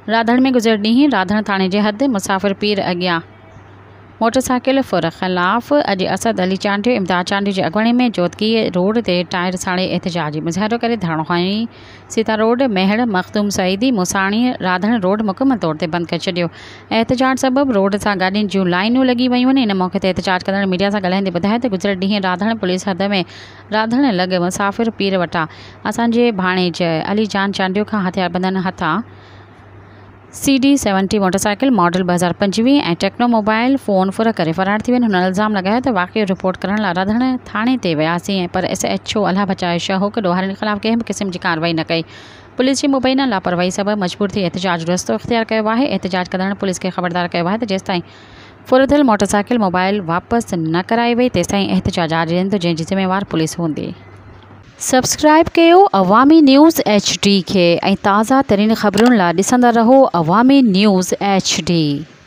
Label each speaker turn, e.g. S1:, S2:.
S1: राधण में गुज़िर ॾींहुं राधण थाणे जे हद मुसाफ़िर पीर अॻियां मोटरसाइकिल फुर ख़िलाफ़ अॼु असद अली चांडियो इमदाद चांडियो जी अॻुवाणी में जोतगी रोड ते टायर साड़े एहतजाजी मुज़ाहिरो करे धरणो खणी सीता रोड मेहड़ मखदूम सईदी मुसाणी राधण रोड मुकमल तौर ते बंदि करे छॾियो। एहतजाज सबबि रोड सां गाॾियुनि जूं लाइनूं लॻी वयूं आहिनि। इन मौक़े ते एहतजाज कंदड़ मीडिया सां ॻाल्हाईंदे ॿुधायो त गुज़िरियल ॾींहुं राधण पुलिस हद में राधण लॻ मुसाफ़िर पीर वटां असांजे भाणेज अली जान चांडियो खां हथियार बंदन हथां CD70 मोटरसाइकिल मॉडल 2025 ऐं टेक्नो मोबाइल फ़ोन फुर करे फ़रार थी विया। हुन इल्ज़ाम लॻायो त वाक़ियो रिपोर्ट करण लाइ राधण थाणे ते वियासीं ऐं पर SHO अलाह बचाए शहोक ॾोहारियुनि ख़िलाफ़ कंहिं बि क़िस्म जी कार्रवाई न कई। पुलिस जी मुबैना लापरवाही सबबि मजबूर थी एहतजाज जो रस्तो इख़्तियार कयो आहे। एहतजाज कंदड़ पुलिस खे ख़बरदार कयो आहे त जेसिताईं फुरथियल मोटरसाइकिल मोबाइल वापसि न कराई वई तेसिताईं एहतजाज जारी रहंदो, जंहिंजी ज़िम्मेवार पुलिस हूंदी। सब्सक्राइब कयो अवामी न्यूज़ HD खे ऐं ताज़ा तरीन ख़बरुनि लाइ ॾिसंदा रहो अवामी न्यूज़ HD।